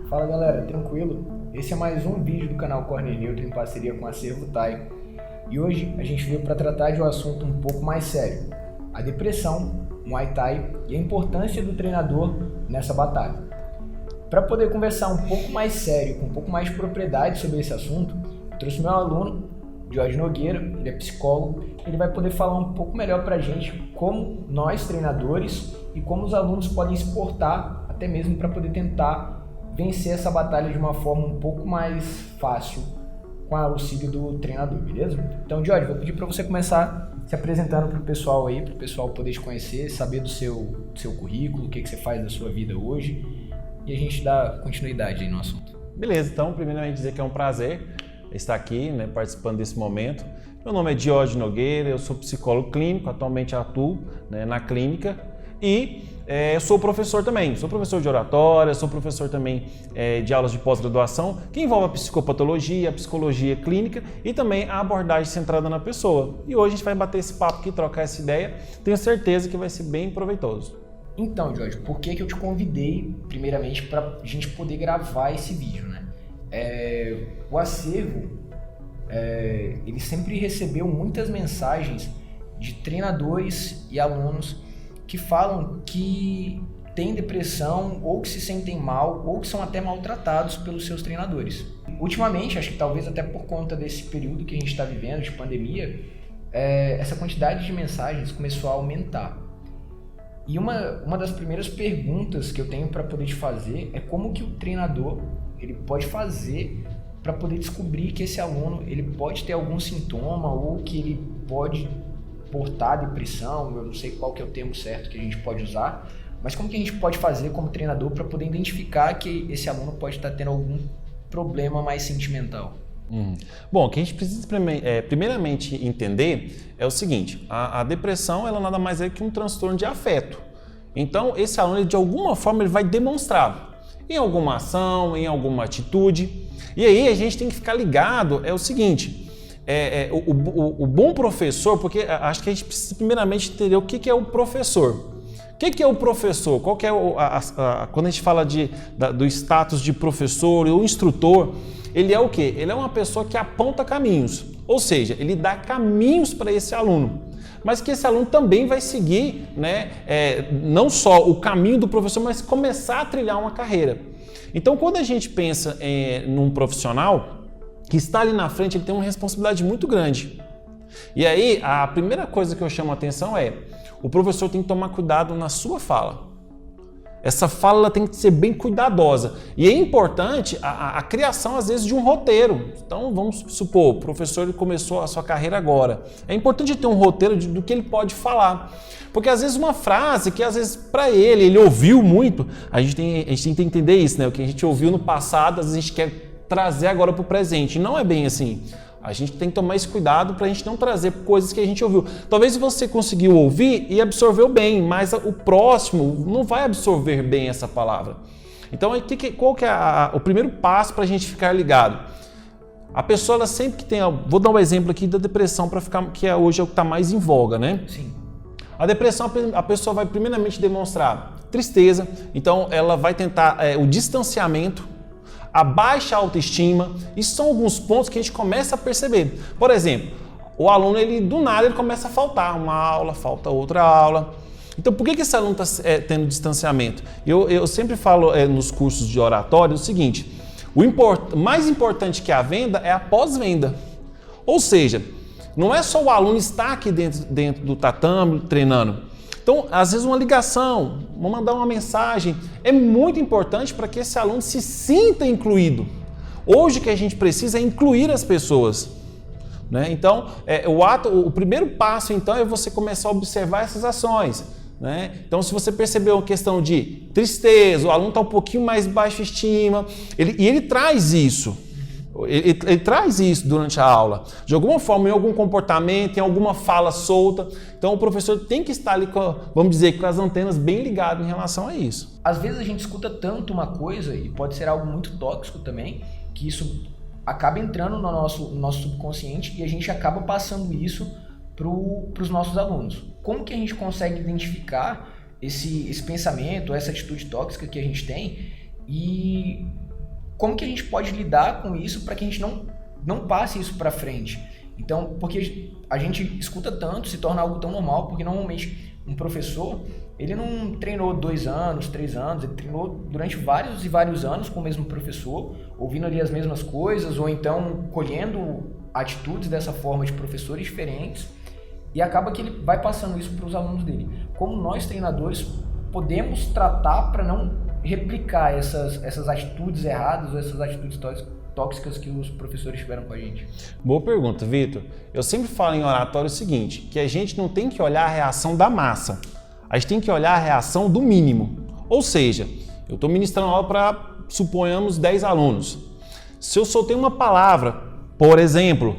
Fala galera, tranquilo? Esse é mais um vídeo do canal Corner Neutro em parceria com a Acervo Thai. E hoje a gente veio para tratar de um assunto um pouco mais sério: a depressão, Muay Thai e a importância do treinador nessa batalha. Para poder conversar um pouco mais sério, com um pouco mais de propriedade sobre esse assunto, eu trouxe meu aluno, Jorge Nogueira. Ele é psicólogo. Ele vai poder falar um pouco melhor para a gente como nós, treinadores, e como os alunos podem se portar, até mesmo para poder tentar vencer essa batalha de uma forma um pouco mais fácil com o auxílio do treinador, beleza? Então, Jorge, vou pedir para você começar se apresentando para o pessoal aí, para o pessoal poder te conhecer, saber do seu currículo, o que você faz da sua vida hoje, e a gente dá continuidade aí no assunto. Beleza, então, primeiramente dizer que é um prazer estar aqui, participando desse momento. Meu nome é Jorge Nogueira, eu sou psicólogo clínico, atualmente atuo na clínica e eu sou professor também, sou professor de oratória, sou professor também de aulas de pós-graduação, que envolve a psicopatologia, a psicologia clínica e também a abordagem centrada na pessoa. E hoje a gente vai bater esse papo aqui, trocar essa ideia, tenho certeza que vai ser bem proveitoso. Então, Jorge, por que eu te convidei, primeiramente, para a gente poder gravar esse vídeo, né? O Acervo, ele sempre recebeu muitas mensagens de treinadores e alunos que falam que têm depressão ou que se sentem mal ou que são até maltratados pelos seus treinadores. Ultimamente, acho que talvez até por conta desse período que a gente está vivendo de pandemia, essa quantidade de mensagens começou a aumentar. E uma das primeiras perguntas que eu tenho para poder te fazer é como que o treinador ele pode fazer para poder descobrir que esse aluno ele pode ter algum sintoma ou que ele pode portar depressão. Eu não sei qual que é o termo certo que a gente pode usar, mas como que a gente pode fazer como treinador para poder identificar que esse aluno pode estar tendo algum problema mais sentimental? Bom, o que a gente precisa primeiramente entender é o seguinte: a depressão ela nada mais é que um transtorno de afeto. Então esse aluno de alguma forma ele vai demonstrar em alguma ação, em alguma atitude. E aí a gente tem que ficar ligado, é o seguinte, o bom professor, porque acho que a gente precisa primeiramente entender o que é o professor. O que é o professor? Qual que é quando a gente fala do status de professor ou instrutor, ele é o quê? Ele é uma pessoa que aponta caminhos, ou seja, ele dá caminhos para esse aluno, mas que esse aluno também vai seguir, não só o caminho do professor, mas começar a trilhar uma carreira. Então, quando a gente pensa num profissional que está ali na frente, ele tem uma responsabilidade muito grande. E aí, a primeira coisa que eu chamo a atenção o professor tem que tomar cuidado na sua fala. Essa fala ela tem que ser bem cuidadosa. E é importante a criação, às vezes, de um roteiro. Então, vamos supor, o professor ele começou a sua carreira agora. É importante ter um roteiro do que ele pode falar. Porque, às vezes, uma frase que, às vezes, para ele ouviu muito, a gente tem que entender isso, né? O que a gente ouviu no passado, às vezes, a gente quer trazer agora para o presente. Não é bem assim. A gente tem que tomar esse cuidado para a gente não trazer coisas que a gente ouviu. Talvez você conseguiu ouvir e absorveu bem, mas o próximo não vai absorver bem essa palavra. Então, qual que é o primeiro passo para a gente ficar ligado? A pessoa, ela sempre que tem... Vou dar um exemplo aqui da depressão, para ficar que hoje é o que está mais em voga, né? Sim. A depressão, a pessoa vai primeiramente demonstrar tristeza, então ela vai tentar o distanciamento, a baixa autoestima. Isso são alguns pontos que a gente começa a perceber. Por exemplo, o aluno, do nada, ele começa a faltar uma aula, falta outra aula. Então, por que esse aluno está tendo distanciamento? Eu sempre falo nos cursos de oratória o seguinte: mais importante que a venda é a pós-venda. Ou seja, não é só o aluno estar aqui dentro do tatame treinando. Então, às vezes uma ligação, mandar uma mensagem, é muito importante para que esse aluno se sinta incluído. Hoje o que a gente precisa é incluir as pessoas, né? Então, o primeiro passo então é você começar a observar essas ações, né? Então, se você percebeu uma questão de tristeza, o aluno está um pouquinho mais baixa estima, ele traz isso. Ele traz isso durante a aula, de alguma forma, em algum comportamento, em alguma fala solta. Então o professor tem que estar ali, vamos dizer, com as antenas bem ligadas em relação a isso. Às vezes a gente escuta tanto uma coisa, e pode ser algo muito tóxico também, que isso acaba entrando no nosso subconsciente e a gente acaba passando isso para os nossos alunos. Como que a gente consegue identificar esse pensamento, essa atitude tóxica que a gente tem e como que a gente pode lidar com isso para que a gente não passe isso para frente. Então, porque a gente escuta tanto, se torna algo tão normal, porque normalmente um professor, ele não treinou 2 anos, 3 anos, ele treinou durante vários e vários anos com o mesmo professor, ouvindo ali as mesmas coisas, ou então colhendo atitudes dessa forma de professores diferentes, e acaba que ele vai passando isso para os alunos dele. Como nós, treinadores, podemos tratar para não replicar essas atitudes erradas ou essas atitudes tóxicas que os professores tiveram com a gente? Boa pergunta, Vitor. Eu sempre falo em oratório o seguinte, que a gente não tem que olhar a reação da massa, a gente tem que olhar a reação do mínimo. Ou seja, eu estou ministrando aula para, suponhamos, 10 alunos. Se eu soltei uma palavra, por exemplo,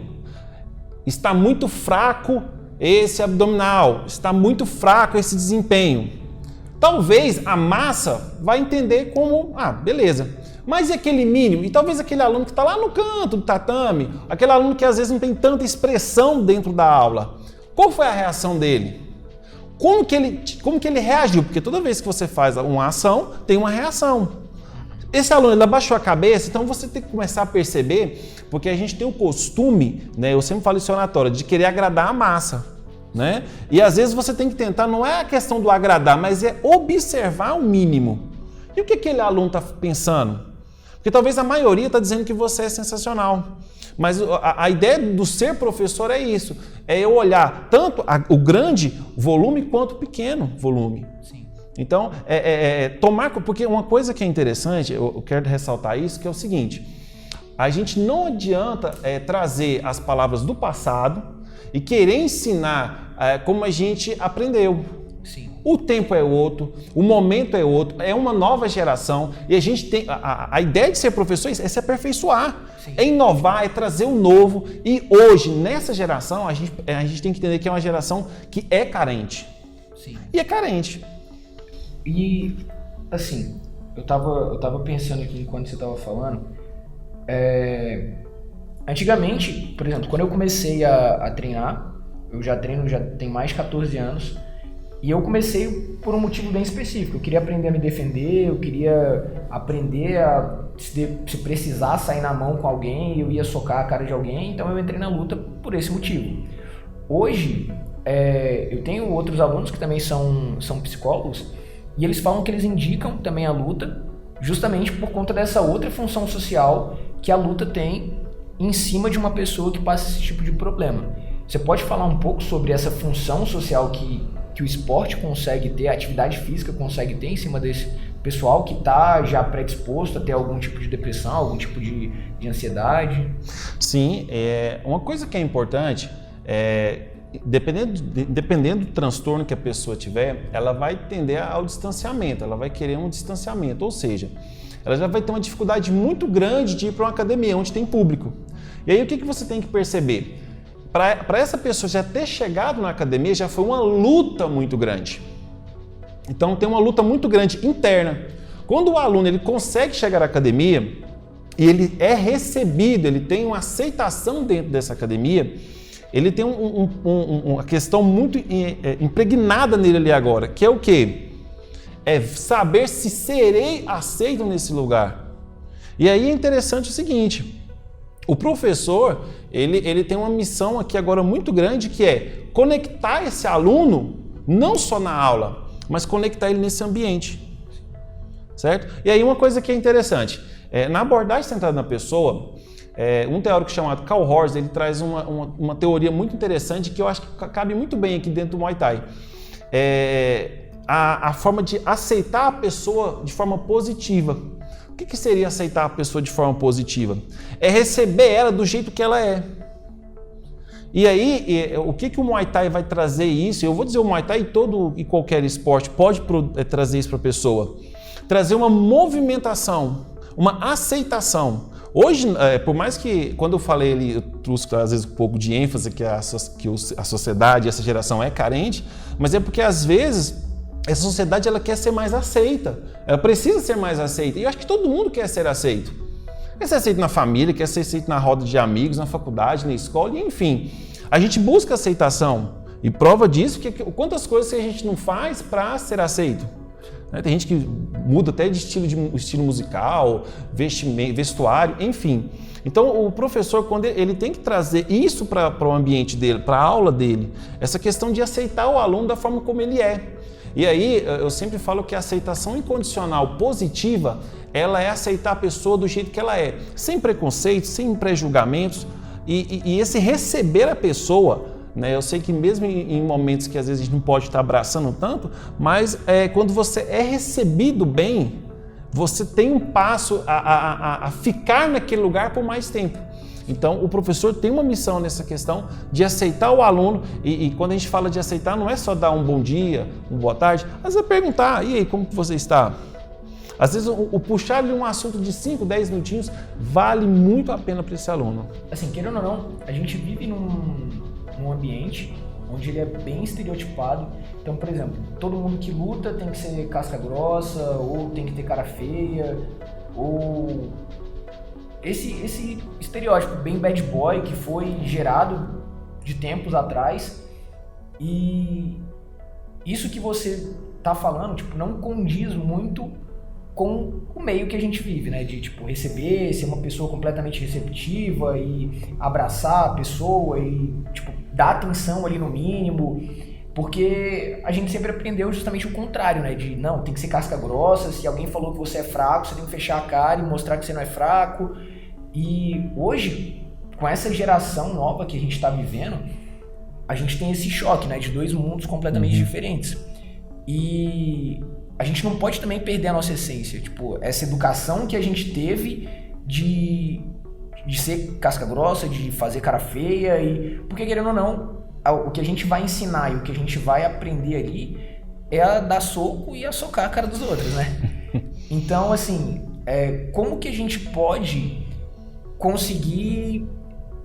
está muito fraco esse abdominal, está muito fraco esse desempenho, talvez a massa vai entender como, beleza. Mas e aquele mínimo? E talvez aquele aluno que está lá no canto do tatame, aquele aluno que às vezes não tem tanta expressão dentro da aula. Qual foi a reação dele? Como que ele reagiu? Porque toda vez que você faz uma ação, tem uma reação. Esse aluno, ele abaixou a cabeça, então você tem que começar a perceber, porque a gente tem o costume, né, eu sempre falo isso em oratório, de querer agradar a massa. Né? E às vezes você tem que tentar, não é a questão do agradar, mas é observar o mínimo. E o que aquele aluno está pensando? Porque talvez a maioria está dizendo que você é sensacional. Mas a ideia do ser professor é isso. É eu olhar tanto o grande volume quanto o pequeno volume. Sim. Então, tomar... Porque uma coisa que é interessante, eu quero ressaltar isso, que é o seguinte. A gente não adianta trazer as palavras do passado e querer ensinar como a gente aprendeu. Sim. O tempo é outro, o momento é outro, é uma nova geração e a gente tem... A ideia de ser professor é se aperfeiçoar, Sim. é inovar, é trazer o novo. E hoje, nessa geração, a gente tem que entender que é uma geração que é carente. Sim. E é carente. E, assim, eu tava pensando aqui enquanto você estava falando, antigamente, por exemplo, quando eu comecei a treinar, eu já treino já tem mais de 14 anos, e eu comecei por um motivo bem específico. Eu queria aprender a me defender, eu queria aprender a, se precisar sair na mão com alguém, eu ia socar a cara de alguém, então eu entrei na luta por esse motivo. Hoje, eu tenho outros alunos que também são psicólogos, e eles falam que eles indicam também a luta, justamente por conta dessa outra função social que a luta tem em cima de uma pessoa que passa esse tipo de problema. Você pode falar um pouco sobre essa função social que o esporte consegue ter, a atividade física consegue ter em cima desse pessoal que está já predisposto a ter algum tipo de depressão, algum tipo de ansiedade? Sim, uma coisa que é importante, dependendo do transtorno que a pessoa tiver, ela vai tender ao distanciamento, ela vai querer um distanciamento, ou seja, ela já vai ter uma dificuldade muito grande de ir para uma academia onde tem público. E aí o que você tem que perceber? Para essa pessoa já ter chegado na academia, já foi uma luta muito grande. Então tem uma luta muito grande interna. Quando o aluno ele consegue chegar à academia e ele é recebido, ele tem uma aceitação dentro dessa academia, ele tem uma questão muito impregnada nele ali agora, que é o quê? É saber se serei aceito nesse lugar. E aí é interessante o seguinte, o professor, ele tem uma missão aqui agora muito grande, que é conectar esse aluno, não só na aula, mas conectar ele nesse ambiente, certo? E aí uma coisa que é interessante, na abordagem centrada na pessoa, um teórico chamado Carl Horst, ele traz uma teoria muito interessante que eu acho que cabe muito bem aqui dentro do Muay Thai. A forma de aceitar a pessoa de forma positiva. O que seria aceitar a pessoa de forma positiva? É receber ela do jeito que ela é. E aí, o que o Muay Thai vai trazer isso? Eu vou dizer, o Muay Thai e qualquer esporte pode trazer isso para a pessoa. Trazer uma movimentação, uma aceitação. Hoje, por mais que, quando eu falei ali, eu trouxe às vezes um pouco de ênfase que a sociedade, essa geração é carente, mas é porque às vezes essa sociedade ela quer ser mais aceita, ela precisa ser mais aceita, e eu acho que todo mundo quer ser aceito. Quer ser aceito na família, quer ser aceito na roda de amigos, na faculdade, na escola, enfim. A gente busca aceitação, e prova disso que quantas coisas que a gente não faz para ser aceito. né? Tem gente que muda até de estilo musical, vestuário, enfim. Então, o professor, quando ele tem que trazer isso para o ambiente dele, para a aula dele, essa questão de aceitar o aluno da forma como ele é. E aí, eu sempre falo que a aceitação incondicional positiva, ela é aceitar a pessoa do jeito que ela é, sem preconceitos, sem pré-julgamentos, e esse receber a pessoa, né? Eu sei que mesmo em momentos que às vezes a gente não pode estar abraçando tanto, mas quando você é recebido bem, você tem um passo a ficar naquele lugar por mais tempo. Então, o professor tem uma missão nessa questão de aceitar o aluno, e quando a gente fala de aceitar, não é só dar um bom dia, uma boa tarde, às vezes é perguntar, e aí, como você está? Às vezes, o puxar de um assunto de 5, 10 minutinhos vale muito a pena para esse aluno. Assim, querendo ou não, a gente vive num ambiente onde ele é bem estereotipado. Então, por exemplo, todo mundo que luta tem que ser casca grossa, ou tem que ter cara feia, ou esse estereótipo bem bad boy que foi gerado de tempos atrás. E isso que você tá falando, tipo, não condiz muito com o meio que a gente vive, né? De, tipo, receber, ser uma pessoa completamente receptiva e abraçar a pessoa e, tipo, dar atenção ali no mínimo, porque a gente sempre aprendeu justamente o contrário, né? De, não, tem que ser casca grossa, se alguém falou que você é fraco, você tem que fechar a cara e mostrar que você não é fraco. E hoje, com essa geração nova que a gente tá vivendo, a gente tem esse choque, né? De dois mundos completamente diferentes. E a gente não pode também perder a nossa essência, tipo, essa educação que a gente teve de ser casca grossa, de fazer cara feia, e porque querendo ou não, o que a gente vai ensinar e o que a gente vai aprender ali é a dar soco e a socar a cara dos outros, né? Então, assim, como que a gente pode conseguir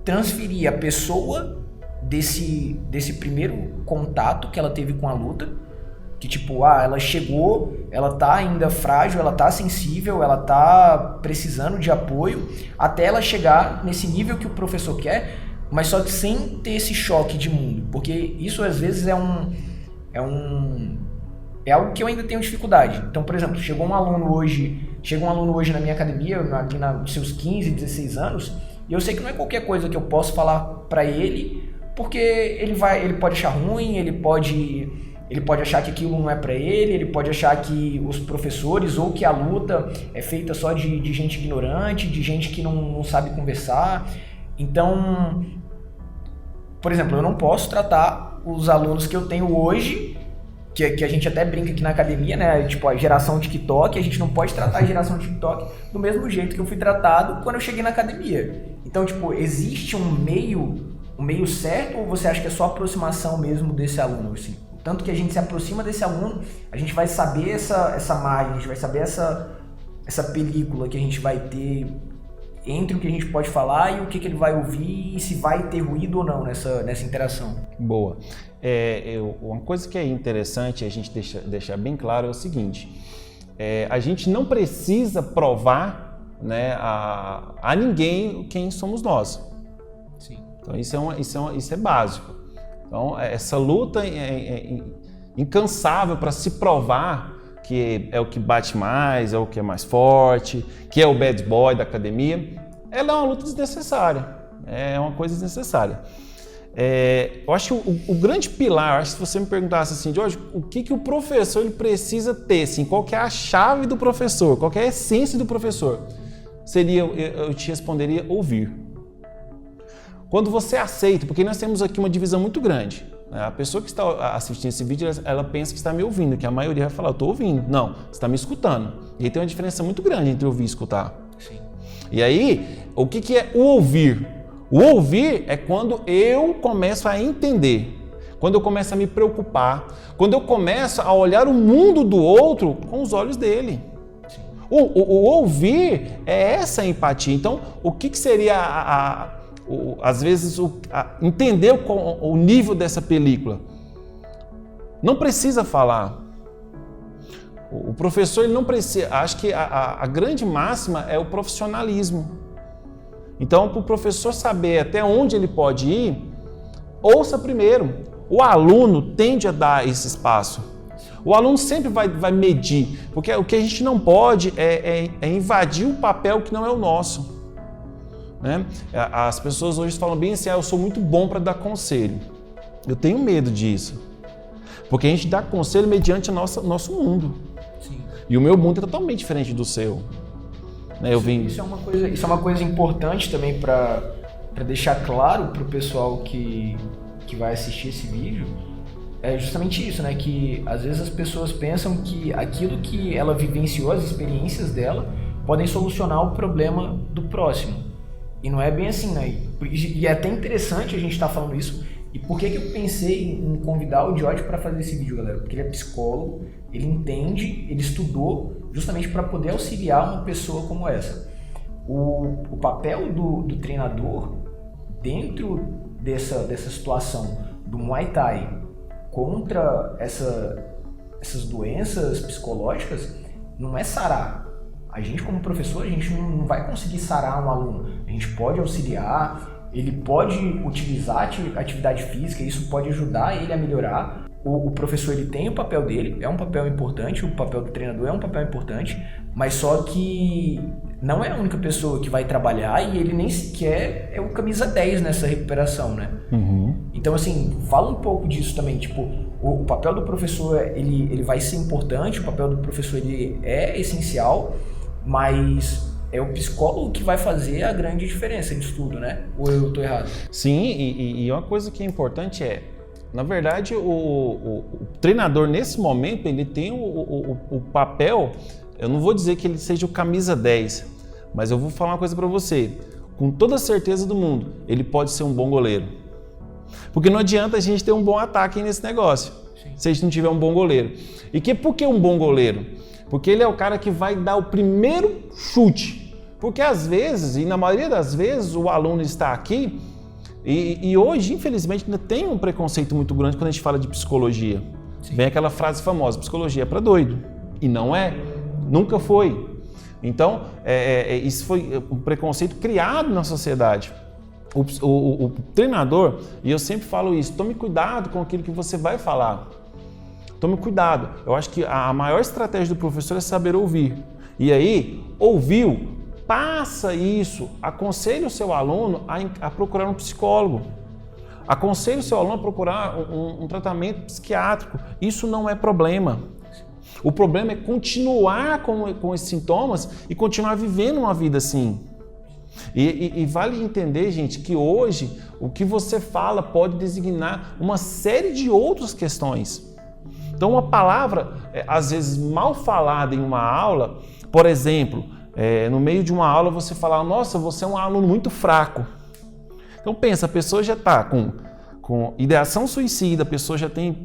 transferir a pessoa desse primeiro contato que ela teve com a luta, que tipo, ela chegou, ela tá ainda frágil, ela tá sensível, ela tá precisando de apoio, até ela chegar nesse nível que o professor quer, mas só que sem ter esse choque de mundo, porque isso às vezes é algo que eu ainda tenho dificuldade. Então, por exemplo, chega um aluno hoje na minha academia, ali nos seus 15, 16 anos, e eu sei que não é qualquer coisa que eu posso falar pra ele, porque ele pode achar ruim, ele pode achar que aquilo não é pra ele pode achar que os professores ou que a luta é feita só de gente ignorante, de gente que não sabe conversar. Então, por exemplo, eu não posso tratar os alunos que eu tenho hoje, que a gente até brinca aqui na academia, né? Tipo, a geração TikTok, a gente não pode tratar a geração TikTok do mesmo jeito que eu fui tratado quando eu cheguei na academia. Então, tipo, existe um meio certo, ou você acha que é só aproximação mesmo desse aluno, assim? Tanto que a gente se aproxima desse aluno, a gente vai saber essa margem, a gente vai saber essa película que a gente vai ter entre o que a gente pode falar e o que ele vai ouvir, e se vai ter ruído ou não nessa interação. Boa. Uma coisa que é interessante a gente deixar bem claro é o seguinte, a gente não precisa provar, né, a ninguém quem somos nós. Sim. Então isso é básico. Então, essa luta incansável para se provar que é o que bate mais, é o que é mais forte, que é o bad boy da academia, ela é uma luta desnecessária, é uma coisa desnecessária. Eu acho que o grande pilar, acho que se você me perguntasse assim, Jorge, o que o professor ele precisa ter, assim, qual que é a chave do professor, qual que é a essência do professor, eu te responderia ouvir. Quando você aceita, porque nós temos aqui uma divisão muito grande. A pessoa que está assistindo esse vídeo, ela pensa que está me ouvindo, que a maioria vai falar, eu estou ouvindo. Não, você está me escutando. E aí tem uma diferença muito grande entre ouvir e escutar. Sim. E aí, o que é o ouvir? O ouvir é quando eu começo a entender, quando eu começo a me preocupar, quando eu começo a olhar o mundo do outro com os olhos dele. O ouvir é essa empatia. Então, o que seria às vezes, entender o nível dessa película? Não precisa falar. O professor ele não precisa. Acho que a grande máxima é o profissionalismo. Então, para o professor saber até onde ele pode ir, ouça primeiro. O aluno tende a dar esse espaço. O aluno sempre vai medir, porque o que a gente não pode é invadir o papel que não é o nosso. Né? As pessoas hoje falam bem assim, eu sou muito bom para dar conselho. Eu tenho medo disso, porque a gente dá conselho mediante o nosso mundo. Sim. E o meu mundo é totalmente diferente do seu. Né? Isso é uma coisa importante também para deixar claro para o pessoal que vai assistir esse vídeo. É justamente isso, né? Que às vezes as pessoas pensam que aquilo que ela vivenciou, as experiências dela, podem solucionar o problema do próximo. E não é bem assim, né? E é até interessante a gente estar falando isso. E por que eu pensei em convidar o Diógenes para fazer esse vídeo, galera? Porque ele é psicólogo, ele entende, ele estudou justamente para poder auxiliar uma pessoa como essa. O papel do treinador dentro dessa situação do Muay Thai contra essas doenças psicológicas não é sarar. A gente, como professor, a gente não vai conseguir sarar um aluno. A gente pode auxiliar, ele pode utilizar atividade física, isso pode ajudar ele a melhorar. O professor, ele tem o papel dele, é um papel importante, o papel do treinador é um papel importante, mas só que não é a única pessoa que vai trabalhar e ele nem sequer é o camisa 10 nessa recuperação, né? Uhum. Então, assim, fala um pouco disso também, tipo, o papel do professor, ele vai ser importante, o papel do professor, ele é essencial, mas é o psicólogo que vai fazer a grande diferença nisso tudo, né? Ou eu estou errado? Sim, e uma coisa que é importante na verdade, o treinador nesse momento, ele tem o papel, eu não vou dizer que ele seja o camisa 10, mas eu vou falar uma coisa para você, com toda a certeza do mundo, ele pode ser um bom goleiro. Porque não adianta a gente ter um bom ataque nesse negócio, se a gente não tiver um bom goleiro. E por que um bom goleiro? Porque ele é o cara que vai dar o primeiro chute. Porque às vezes, e na maioria das vezes, o aluno está aqui e hoje, infelizmente, ainda tem um preconceito muito grande quando a gente fala de psicologia. Sim. Vem aquela frase famosa, psicologia é para doido. E não é, nunca foi. Então, isso foi um preconceito criado na sociedade. O treinador, e eu sempre falo isso, tome cuidado com aquilo que você vai falar. Tome cuidado. Eu acho que a maior estratégia do professor é saber ouvir. E aí, ouviu, passa isso, aconselhe o seu aluno a procurar um psicólogo. Aconselhe o seu aluno a procurar um tratamento psiquiátrico. Isso não é problema. O problema é continuar com esses sintomas e continuar vivendo uma vida assim. E vale entender, gente, que hoje o que você fala pode designar uma série de outras questões. Então, uma palavra, às vezes, mal falada em uma aula, por exemplo, no meio de uma aula você falar, nossa, você é um aluno muito fraco. Então, pensa, a pessoa já está com ideação suicida, a pessoa já tem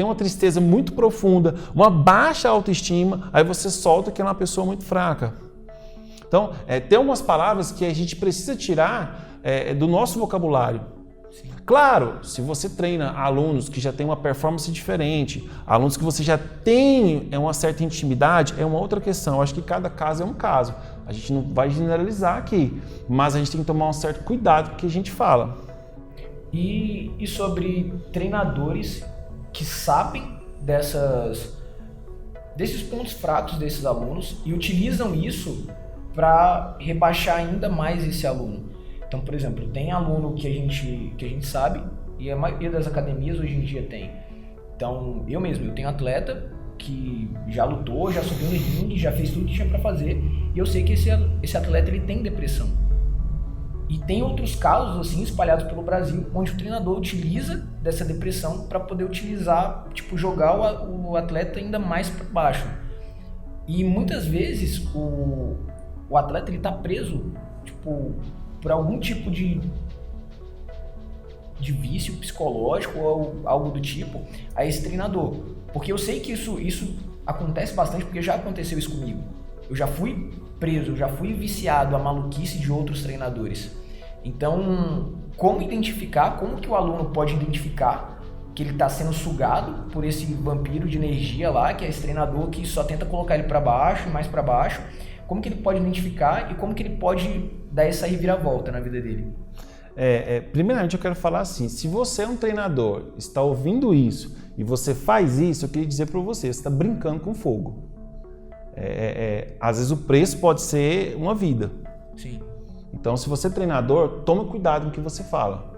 uma tristeza muito profunda, uma baixa autoestima, aí você solta que ela é uma pessoa muito fraca. Então, tem algumas palavras que a gente precisa tirar do nosso vocabulário. Sim. Claro, se você treina alunos que já têm uma performance diferente, alunos que você já tem uma certa intimidade, é uma outra questão. Eu acho que cada caso é um caso. A gente não vai generalizar aqui, mas a gente tem que tomar um certo cuidado com o que a gente fala. E sobre treinadores que sabem desses pontos fracos desses alunos e utilizam isso para rebaixar ainda mais esse aluno. Então, por exemplo, tem aluno que a gente sabe, e a maioria das academias hoje em dia tem. Então, eu tenho atleta que já lutou, já subiu no ringue, já fez tudo que tinha para fazer, e eu sei que esse atleta ele tem depressão. E tem outros casos assim espalhados pelo Brasil, onde o treinador utiliza dessa depressão para poder utilizar, jogar o atleta ainda mais para baixo. E muitas vezes o atleta ele tá preso, por algum tipo de vício psicológico ou algo do tipo a esse treinador. Porque eu sei que isso acontece bastante, porque já aconteceu isso comigo. Eu já fui preso, eu já fui viciado à maluquice de outros treinadores. Então, como que o aluno pode identificar que ele está sendo sugado por esse vampiro de energia lá, que é esse treinador que só tenta colocar ele para baixo, mais para baixo? Como que ele pode identificar e como que ele pode dar essa reviravolta na vida dele? primeiramente eu quero falar assim, se você é um treinador, está ouvindo isso e você faz isso, eu queria dizer para você está brincando com fogo. Às vezes o preço pode ser uma vida. Sim. Então, se você é treinador, toma cuidado com o que você fala.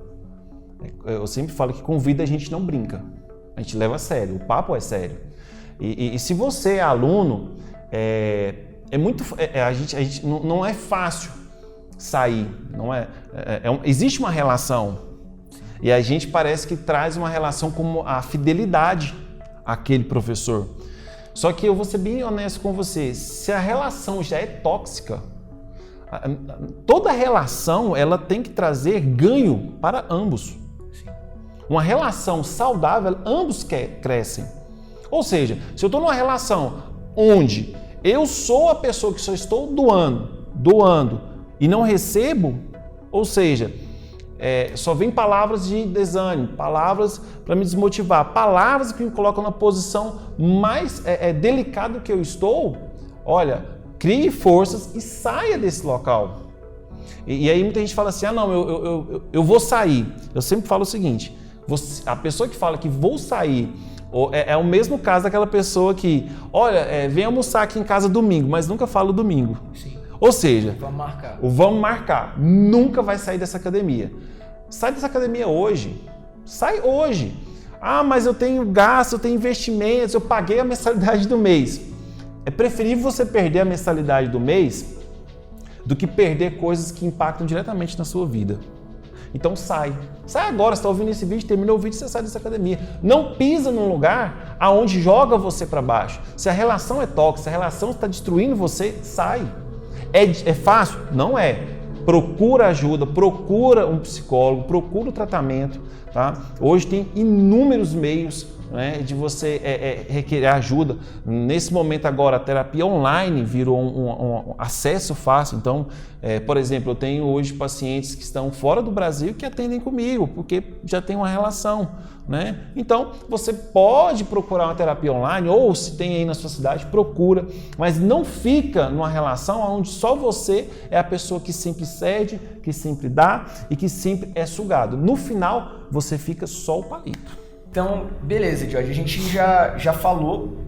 Eu sempre falo que com vida a gente não brinca, a gente leva a sério, o papo é sério. E se você é aluno, não é fácil sair, não existe uma relação e a gente parece que traz uma relação como a fidelidade àquele professor. Só que eu vou ser bem honesto com você, se a relação já é tóxica, toda relação ela tem que trazer ganho para ambos. Sim. Uma relação saudável, ambos crescem. Ou seja, se eu estou numa relação onde eu sou a pessoa que só estou doando e não recebo, ou seja, só vem palavras de desânimo, palavras para me desmotivar, palavras que me colocam na posição mais delicada que eu estou, olha, crie forças e saia desse local. E aí muita gente fala assim, eu vou sair. Eu sempre falo o seguinte, a pessoa que fala que vou sair, é o mesmo caso daquela pessoa que, olha, vem almoçar aqui em casa domingo, mas nunca fala o domingo. Sim. Ou seja, vamos marcar, nunca vai sair dessa academia. Sai dessa academia hoje, sai hoje. Ah, mas eu tenho gasto, eu tenho investimentos, eu paguei a mensalidade do mês. É preferível você perder a mensalidade do mês do que perder coisas que impactam diretamente na sua vida. Então sai agora, você está ouvindo esse vídeo, terminou o vídeo, você sai dessa academia. Não pisa num lugar aonde joga você para baixo. Se a relação é tóxica, se a relação está destruindo você, sai. É fácil? Não é. Procura ajuda, procura um psicólogo, procura o tratamento. Tá? Hoje tem inúmeros meios, né, de você requerer ajuda. Nesse momento agora a terapia online virou um acesso fácil. Então, por exemplo, eu tenho hoje pacientes que estão fora do Brasil que atendem comigo, porque já tem uma relação, né? Então, você pode procurar uma terapia online, ou se tem aí na sua cidade, procura, mas não fica numa relação onde só você é a pessoa que sempre cede, que sempre dá e que sempre é sugado. No final, você fica só o palito. Então, beleza, Jorge, a gente já falou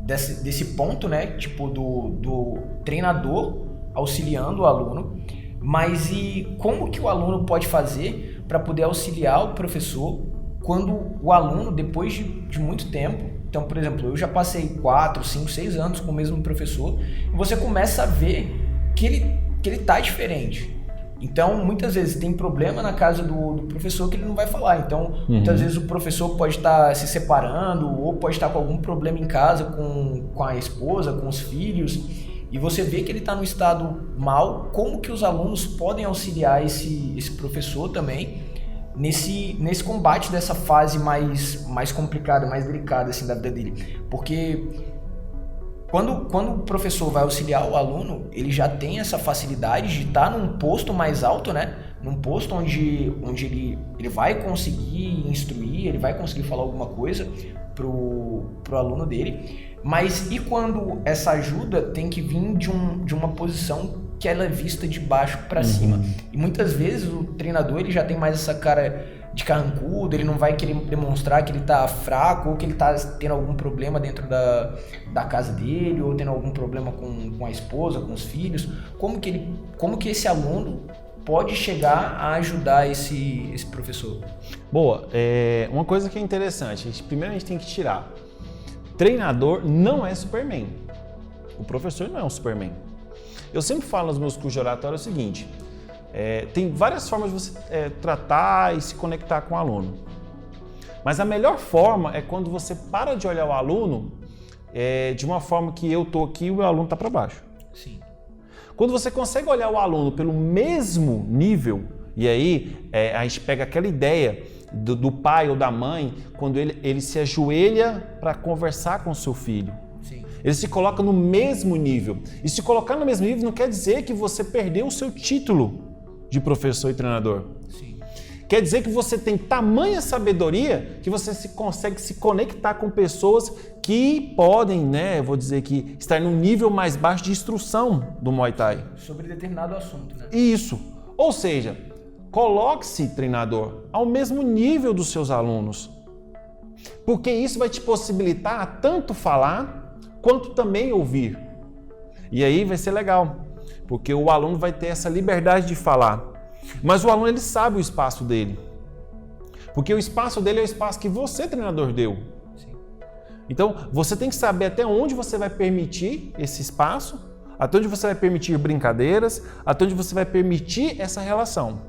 desse ponto, né? Tipo, do treinador auxiliando o aluno, mas e como que o aluno pode fazer para poder auxiliar o professor quando o aluno, depois de muito tempo, então, por exemplo, eu já passei 4, 5, 6 anos com o mesmo professor, e você começa a ver que ele tá diferente. Então, muitas vezes tem problema na casa do professor que ele não vai falar. Então, muitas vezes o professor pode estar se separando ou pode estar com algum problema em casa com a esposa, com os filhos, e você vê que ele está num estado mal. Como que os alunos podem auxiliar esse professor também nesse combate dessa fase mais complicada, mais delicada assim, da vida dele? Porque quando o professor vai auxiliar o aluno, ele já tem essa facilidade de estar num posto mais alto, né? Num posto onde ele vai conseguir instruir, ele vai conseguir falar alguma coisa pro aluno dele. Mas e quando essa ajuda tem que vir de uma posição que ela é vista de baixo para cima? E muitas vezes o treinador ele já tem mais essa cara de carrancudo, ele não vai querer demonstrar que ele tá fraco ou que ele tá tendo algum problema dentro da casa dele, ou tendo algum problema com a esposa, com os filhos. Como que esse aluno pode chegar a ajudar esse professor? Boa, uma coisa que é interessante, primeiro a gente tem que tirar, treinador não é Superman, o professor não é um Superman. Eu sempre falo nos meus cursos de oratório o seguinte, tem várias formas de você tratar e se conectar com o aluno. Mas a melhor forma é quando você para de olhar o aluno de uma forma que eu estou aqui e o meu aluno está para baixo. Sim. Quando você consegue olhar o aluno pelo mesmo nível, e aí a gente pega aquela ideia do pai ou da mãe, quando ele se ajoelha para conversar com o seu filho. Sim. Ele se coloca no mesmo nível. E se colocar no mesmo nível não quer dizer que você perdeu o seu título de professor e treinador. Sim. Quer dizer que você tem tamanha sabedoria que você consegue se conectar com pessoas que podem, né, vou dizer que estar num nível mais baixo de instrução do Muay Thai. Sobre determinado assunto, né? Isso. Ou seja, coloque-se, treinador, ao mesmo nível dos seus alunos. Porque isso vai te possibilitar tanto falar quanto também ouvir. E aí vai ser legal, porque o aluno vai ter essa liberdade de falar. Mas o aluno, ele sabe o espaço dele. Porque o espaço dele é o espaço que você, treinador, deu. Sim. Então, você tem que saber até onde você vai permitir esse espaço, até onde você vai permitir brincadeiras, até onde você vai permitir essa relação.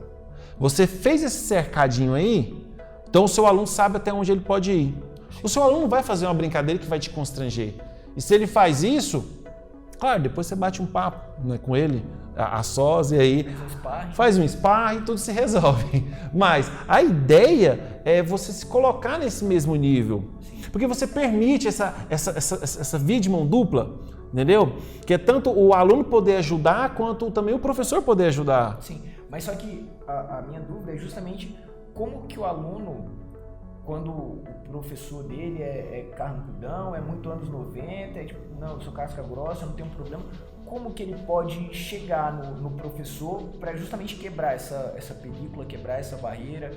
Você fez esse cercadinho aí, então o seu aluno sabe até onde ele pode ir. O seu aluno vai fazer uma brincadeira que vai te constranger. E se ele faz isso, claro, depois você bate um papo, né, com ele, a sós, e aí faz um sparring e tudo se resolve. Mas a ideia é você se colocar nesse mesmo nível. Porque você permite essa via de mão dupla, entendeu? Que é tanto o aluno poder ajudar, quanto também o professor poder ajudar. Sim, mas só que a minha dúvida é justamente como que o aluno, quando o professor dele é carrancudão, é muito anos 90, é tipo, não, eu sou casca grossa, eu não tenho problema, como que ele pode chegar no professor para justamente quebrar essa película, quebrar essa barreira,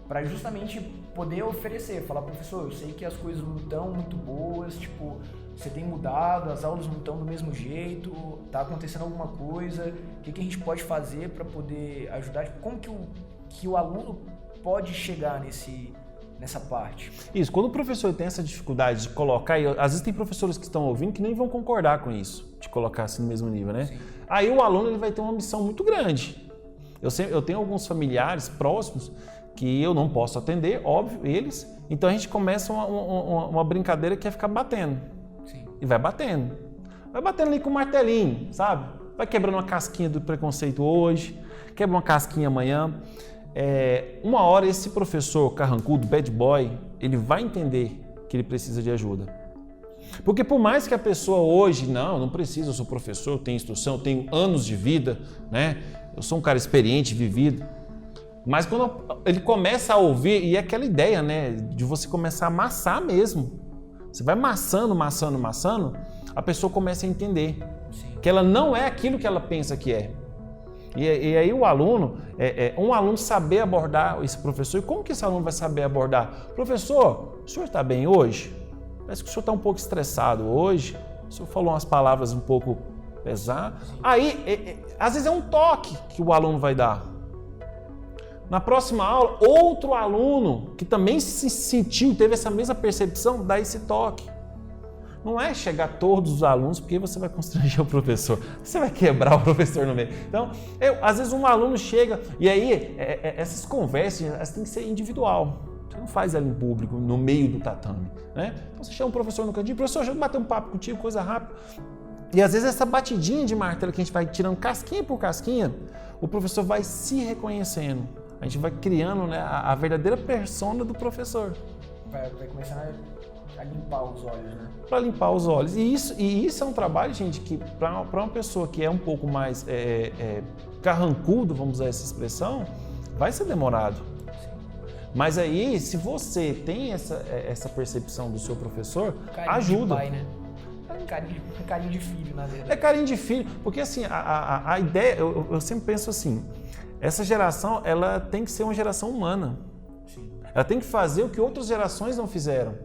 para justamente poder oferecer, falar, professor, eu sei que as coisas não estão muito boas, tipo, você tem mudado, as aulas não estão do mesmo jeito, tá acontecendo alguma coisa, o que a gente pode fazer para poder ajudar? Tipo, como que o aluno pode chegar nessa parte? Isso, quando o professor tem essa dificuldade de colocar, e às vezes tem professores que estão ouvindo que nem vão concordar com isso, de colocar assim no mesmo nível, né? Sim. Aí o aluno ele vai ter uma missão muito grande. Eu tenho alguns familiares próximos que eu não posso atender, óbvio, eles, então a gente começa uma brincadeira que é ficar batendo. Sim. E vai batendo. Vai batendo ali com um martelinho, sabe? Vai quebrando uma casquinha do preconceito hoje, quebra uma casquinha amanhã. Uma hora esse professor carrancudo, bad boy, ele vai entender que ele precisa de ajuda. Porque por mais que a pessoa hoje, não precisa, eu sou professor, eu tenho instrução, eu tenho anos de vida, né? Eu sou um cara experiente, vivido. Mas quando ele começa a ouvir, e é aquela ideia, né, de você começar a amassar mesmo. Você vai maçando, a pessoa começa a entender. Sim. Que ela não é aquilo que ela pensa que é. E aí o aluno, um aluno saber abordar esse professor. E como que esse aluno vai saber abordar? Professor, o senhor está bem hoje? Parece que o senhor está um pouco estressado hoje. O senhor falou umas palavras um pouco pesadas. Aí, às vezes é um toque que o aluno vai dar. Na próxima aula, outro aluno que também se sentiu, teve essa mesma percepção, dá esse toque. Não é chegar todos os alunos, porque você vai constranger o professor. Você vai quebrar o professor no meio. Então, às vezes um aluno chega, e aí essas conversas elas têm que ser individual. Você não faz ela em público, no meio do tatame. Né? Então você chama o professor no cantinho, professor, deixa eu bater um papo contigo, coisa rápida. E às vezes essa batidinha de martelo que a gente vai tirando casquinha por casquinha, o professor vai se reconhecendo. A gente vai criando, né, a verdadeira persona do professor. Vai começar a limpar os olhos, né? Para limpar os olhos. E isso é um trabalho, gente, que para uma pessoa que é um pouco mais carrancudo, vamos usar essa expressão, vai ser demorado. Sim. Mas aí, se você tem essa percepção do seu professor, carinho ajuda. De pai, né? Carinho de filho, na verdade. É carinho de filho, porque assim, a ideia, eu sempre penso assim, essa geração, ela tem que ser uma geração humana. Sim. Ela tem que fazer o que outras gerações não fizeram.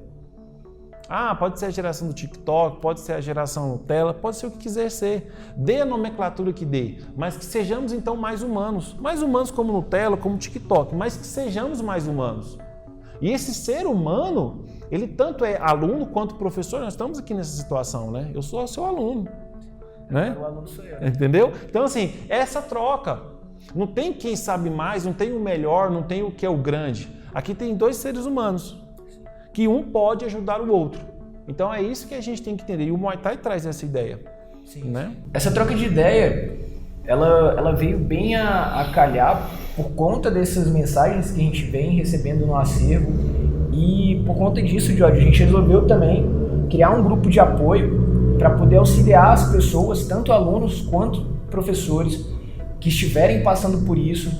Pode ser a geração do TikTok, pode ser a geração Nutella, pode ser o que quiser ser. Dê a nomenclatura que dê, mas que sejamos então mais humanos. Mais humanos como Nutella, como TikTok, mas que sejamos mais humanos. E esse ser humano, ele tanto é aluno quanto professor, nós estamos aqui nessa situação, né? Eu sou o seu aluno. Né? O aluno sou eu. Entendeu? Então assim, essa troca. Não tem quem sabe mais, não tem o melhor, não tem o que é o grande. Aqui tem dois seres humanos, que um pode ajudar o outro. Então é isso que a gente tem que entender. E o Muay Thai traz essa ideia. Sim. Né? Essa troca de ideia, ela veio bem a calhar por conta dessas mensagens que a gente vem recebendo no acervo. E por conta disso, Jorge, a gente resolveu também criar um grupo de apoio para poder auxiliar as pessoas, tanto alunos quanto professores, que estiverem passando por isso.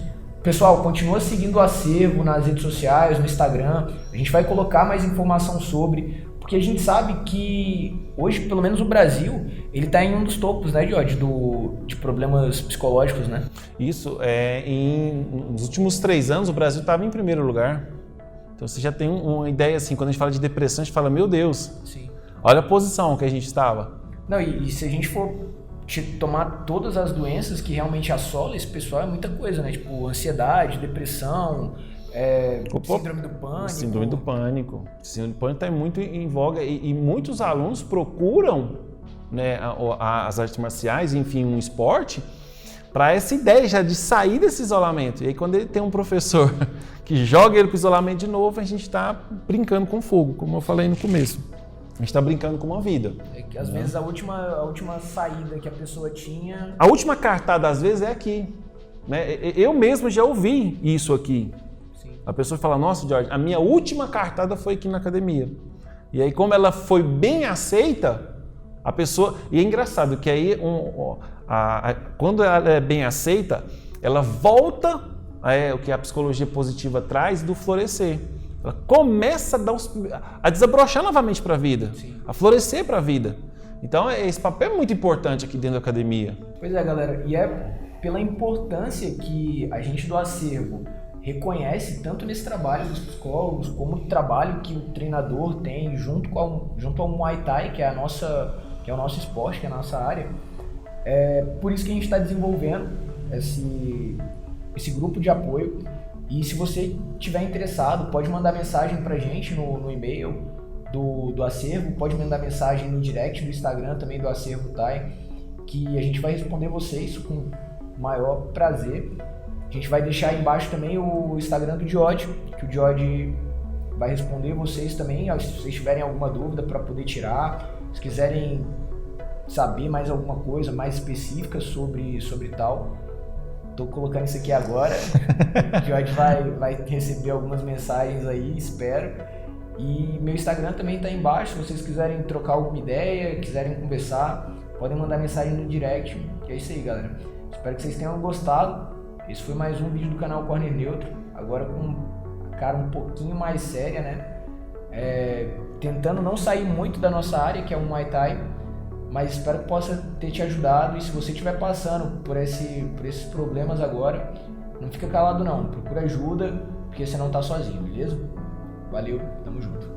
Pessoal, continua seguindo o acervo nas redes sociais, no Instagram. A gente vai colocar mais informação sobre, Porque a gente sabe que hoje, pelo menos o Brasil, ele está em um dos topos, né, George, de problemas psicológicos, né? Isso, nos últimos 3 anos o Brasil estava em primeiro lugar. Então você já tem uma ideia assim, quando a gente fala de depressão, a gente fala, meu Deus, Sim. Olha a posição que a gente estava. Não, e se a gente for tomar todas as doenças que realmente assolam esse pessoal, é muita coisa, né? Tipo, ansiedade, depressão, síndrome do pânico. Síndrome do pânico. Síndrome do pânico está muito em voga e muitos alunos procuram, né, as artes marciais, enfim, um esporte, para essa ideia já de sair desse isolamento. E aí quando ele tem um professor que joga ele para o isolamento de novo, a gente está brincando com fogo, como eu falei no começo. A gente está brincando com uma vida. É que às vezes a última saída que a pessoa tinha... A última cartada às vezes é aqui. Né? Eu mesmo já ouvi isso aqui. Sim. A pessoa fala, nossa, Jorge, a minha última cartada foi aqui na academia. E aí como ela foi bem aceita, a pessoa... E é engraçado que aí, quando ela é bem aceita, ela volta o que a psicologia positiva traz do florescer. Ela começa a desabrochar novamente para a vida, Sim. a florescer para a vida. Então, esse papel é muito importante aqui dentro da academia. Pois é, galera. E é pela importância que a gente do acervo reconhece, tanto nesse trabalho dos psicólogos, como no trabalho que o treinador tem junto ao Muay Thai, que é o nosso esporte, que é a nossa área. É por isso que a gente está desenvolvendo esse grupo de apoio. E se você estiver interessado, pode mandar mensagem pra gente no e-mail do acervo, pode mandar mensagem no direct do Instagram também do Acervo Thai, que a gente vai responder vocês com o maior prazer. A gente vai deixar aí embaixo também o Instagram do George, que o George vai responder vocês também, se vocês tiverem alguma dúvida para poder tirar, se quiserem saber mais alguma coisa mais específica sobre tal. Tô colocando isso aqui agora. O George vai receber algumas mensagens aí, espero. E meu Instagram também tá aí embaixo. Se vocês quiserem trocar alguma ideia, quiserem conversar, podem mandar mensagem no direct. E é isso aí, galera. Espero que vocês tenham gostado. Esse foi mais um vídeo do canal Corner Neutro. Agora com a cara um pouquinho mais séria, né? Tentando não sair muito da nossa área, que é o Muay Thai. Mas espero que possa ter te ajudado, e se você estiver passando por esses problemas agora, não fica calado não, procura ajuda, porque você não está sozinho, beleza? Valeu, tamo junto.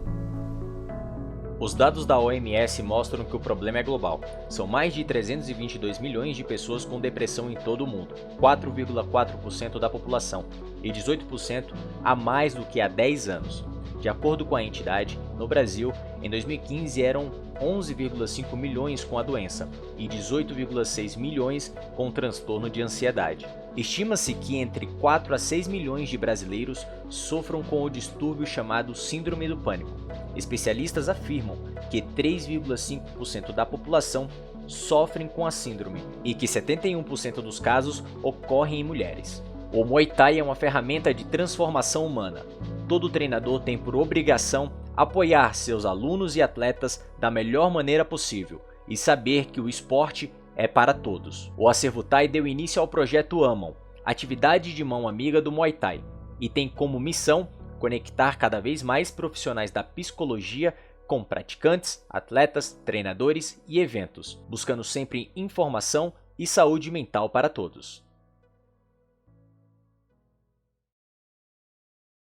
Os dados da OMS mostram que o problema é global. São mais de 322 milhões de pessoas com depressão em todo o mundo, 4,4% da população, e 18% a mais do que há 10 anos. De acordo com a entidade, no Brasil, em 2015 eram 11,5 milhões com a doença e 18,6 milhões com transtorno de ansiedade. Estima-se que entre 4 a 6 milhões de brasileiros sofram com o distúrbio chamado Síndrome do Pânico. Especialistas afirmam que 3,5% da população sofrem com a síndrome e que 71% dos casos ocorrem em mulheres. O Muay Thai é uma ferramenta de transformação humana. Todo treinador tem por obrigação apoiar seus alunos e atletas da melhor maneira possível e saber que o esporte é para todos. O Acervo Thai deu início ao projeto Amam, atividade de mão amiga do Muay Thai, e tem como missão conectar cada vez mais profissionais da psicologia com praticantes, atletas, treinadores e eventos, buscando sempre informação e saúde mental para todos.